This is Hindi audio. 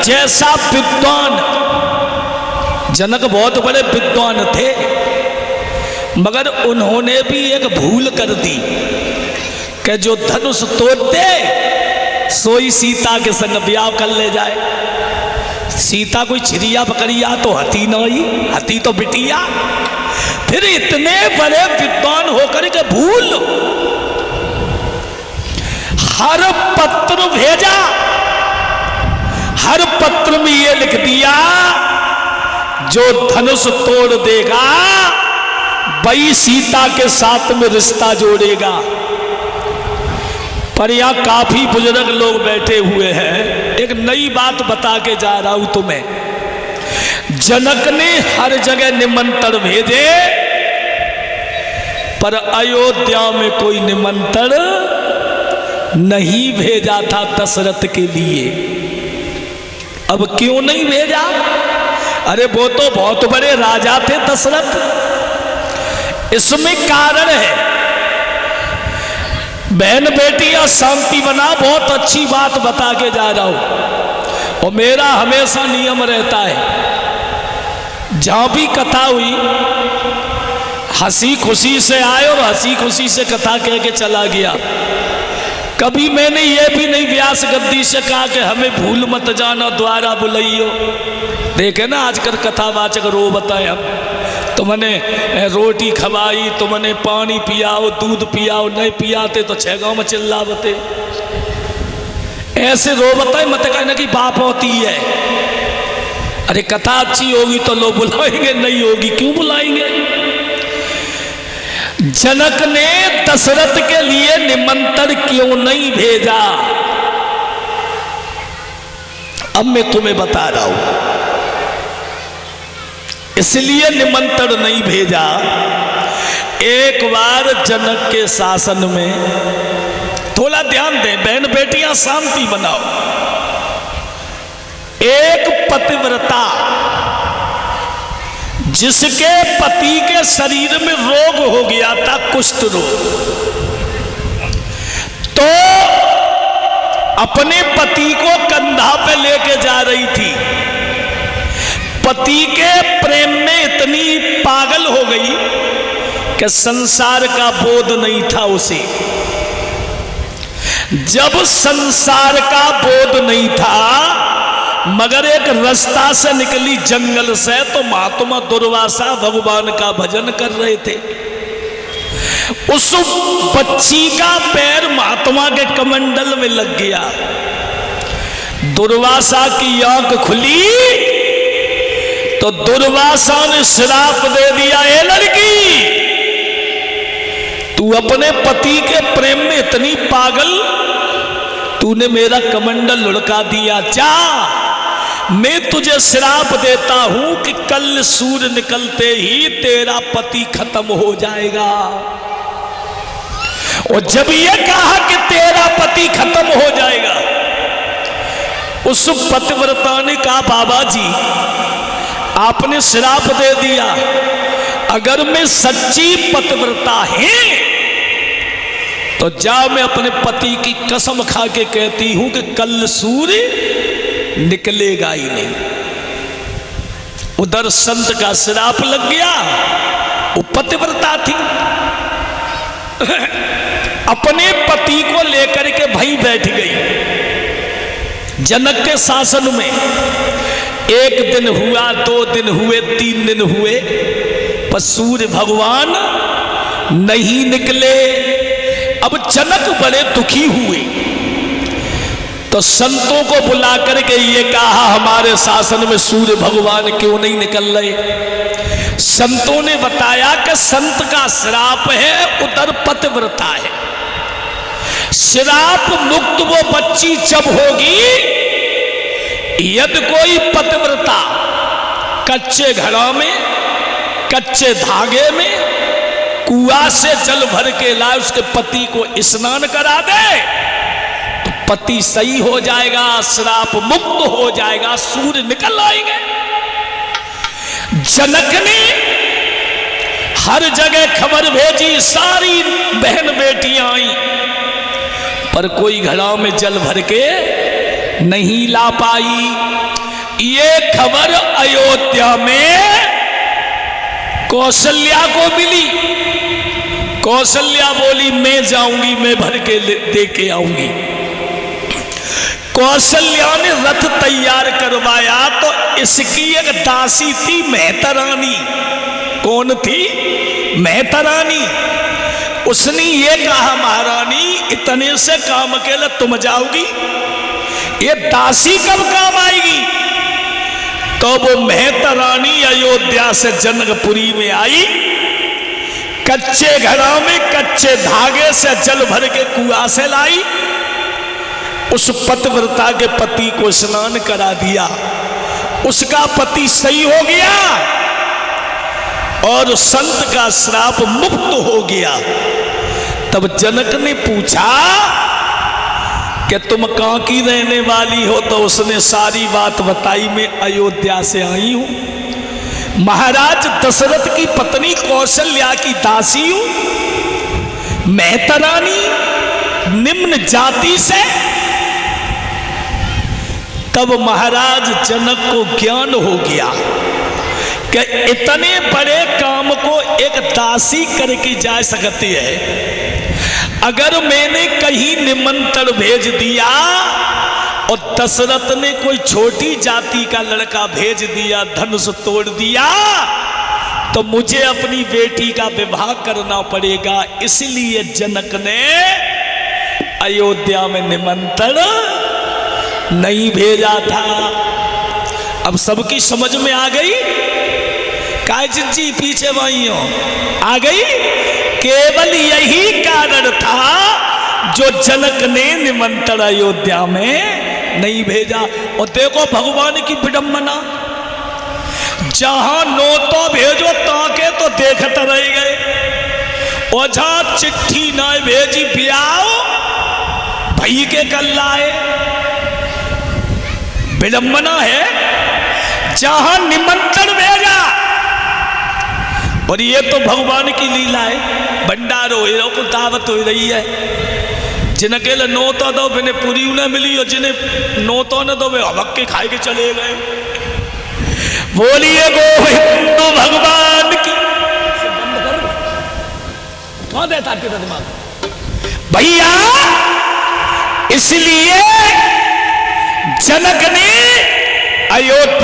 जैसा विद्वान, जनक बहुत बड़े विद्वान थे, मगर उन्होंने भी एक भूल कर दी कि जो धनुष तोड़ दे सोई सीता के संग ब्याह कर ले जाए। सीता कोई छिरिया बकरिया तो हती नहीं, हती तो बिटिया। फिर इतने बड़े विद्वान होकर के भूल, हर पत्र भेजा, हर पत्र में ये लिख दिया जो धनुष तोड़ देगा वही सीता के साथ में रिश्ता जोड़ेगा। पर यहां काफी बुजुर्ग लोग बैठे हुए हैं, एक नई बात बता के जा रहा हूं तुम्हें। जनक ने हर जगह निमंत्रण भेजे, पर अयोध्या में कोई निमंत्रण नहीं भेजा था दशरथ के लिए। अब क्यों नहीं भेजा? अरे वो तो बहुत बड़े राजा थे दशरथ, इसमें कारण है। बहन बेटियां शांति बना, बहुत अच्छी बात बता के जा रहा हूं। और मेरा हमेशा नियम रहता है, जहां भी कथा हुई हंसी खुशी से आए और हंसी खुशी से कथा कह के चला गया। कभी मैंने ये भी नहीं व्यास गद्दी से कहा कि हमें भूल मत जाना, द्वारा बुलाइयो। देखे ना आजकल कथावाचक रो बताए, हम तुमने रोटी खवाई, तुमने पानी पियाओ, दूध पियाओ, नहीं पियाते तो 6 गांव में चिल्लावते। ऐसे रो बताए मत कहना कि बाप होती है। अरे कथा अच्छी होगी तो लोग बुलाएंगे, नहीं होगी क्यों बुलाएंगे? जनक ने दशरथ के लिए निमंत्रण क्यों नहीं भेजा? अब मैं तुम्हें बता रहा हूं। इसलिए निमंत्रण नहीं भेजा, एक बार जनक के शासन में, थोड़ा ध्यान दें बहन बेटियां, शांति बनाओ। एक पतिव्रता जिसके पति के शरीर में रोग हो गया था, कुष्ठ रोग, तो अपने पति को कंधा पे लेके जा रही थी। पति के प्रेम में इतनी पागल हो गई कि संसार का बोध नहीं था उसे। जब संसार का बोध नहीं था, मगर एक रास्ता से निकली जंगल से, तो महात्मा दुर्वासा भगवान का भजन कर रहे थे। उस बच्ची का पैर महात्मा के कमंडल में लग गया। दुर्वासा की आंख खुली तो दुर्वासा ने श्राप दे दिया, ए लड़की, तू अपने पति के प्रेम में इतनी पागल, तूने मेरा कमंडल लुढ़का दिया। जा, मैं तुझे श्राप देता हूं कि कल सूर्य निकलते ही तेरा पति खत्म हो जाएगा। और जब ये कहा कि तेरा पति खत्म हो जाएगा, उस पतिव्रता ने कहा, बाबा जी आपने श्राप दे दिया, अगर मैं सच्ची पतिव्रता है तो जा, मैं अपने पति की कसम खा के कहती हूं कि कल सूर्य निकलेगा ही नहीं। उधर संत का श्राप लग गया, वो पतिव्रता थी। अपने पति को लेकर के भाई बैठ गई जनक के शासन में। 1 दिन हुआ, 2 दिन हुए, 3 दिन हुए, पर सूर्य भगवान नहीं निकले। अब जनक बड़े दुखी हुए, तो संतों को बुला करके ये कहा, हमारे शासन में सूर्य भगवान क्यों नहीं निकल रहे? संतों ने बताया कि संत का श्राप है, उधर पतिव्रता है। श्राप मुक्त वो बच्ची जब होगी, यदि कोई पतिव्रता कच्चे घड़ा में, कच्चे धागे में कुआं से जल भर के लाए, उसके पति को स्नान करा दे, तो पति सही हो जाएगा, श्राप मुक्त हो जाएगा, सूर्य निकल आएंगे। जनक ने हर जगह खबर भेजी, सारी बहन बेटियां आई, पर कोई घड़ा में जल भर के नहीं ला पाई। ये खबर अयोध्या में कौशल्या को मिली। कौशल्या बोली मैं जाऊंगी, मैं भर के दे के आऊंगी। कौशल्या ने रथ तैयार करवाया तो इसकी एक दासी थी मेहतरानी। कौन थी? मेहतरानी। उसने ये कहा महारानी इतने से काम अकेला तुम जाओगी, ये दासी कब काम आएगी? तो वो मेहतरानी अयोध्या से जनकपुरी में आई, कच्चे घड़ा में कच्चे धागे से जल भर के कुआं से लाई। उस पतिव्रता के पति को स्नान करा दिया, उसका पति सही हो गया और संत का श्राप मुक्त हो गया। तब जनक ने पूछा कि तुम कहां की रहने वाली हो? तो उसने सारी बात बताई, मैं अयोध्या से आई हूं, महाराज दशरथ की पत्नी कौशल्या की दासी हूं, मेहतरानी, निम्न जाति से। तब महाराज जनक को ज्ञान हो गया कि इतने बड़े काम को एक दासी करके जा सकती है। अगर मैंने कहीं निमंत्रण भेज दिया और दशरथ ने कोई छोटी जाति का लड़का भेज दिया, धनुष तोड़ दिया, तो मुझे अपनी बेटी का विवाह करना पड़ेगा। इसलिए जनक ने अयोध्या में निमंत्रण नहीं भेजा था। अब सबकी समझ में आ गई? कायजित जी पीछे वही हो, आ गई? केवल यही कारण था जो जनक ने निमंत्रण अयोध्या में नहीं भेजा। और देखो भगवान की विडंबना, जहां नोतो भेजो ताके तो देखते रह गए, और जहां चिट्ठी ना भेजी ब्याह भई के कल लाए। विडंबना है। जहां निमंत्रण भेजा, और ये तो भगवान की लीला है। भंडारो हो को दावत हो रही है, जिनके लिए नोता दो बिने पूरी उन्हें मिली, और जिन्हें नोतो न दो वे हवक के खाए के चले गए। बोलिए गोविंद भगवान की। कौन देता आपके दिमाग भैया? इसलिए जनक ने अयोध्या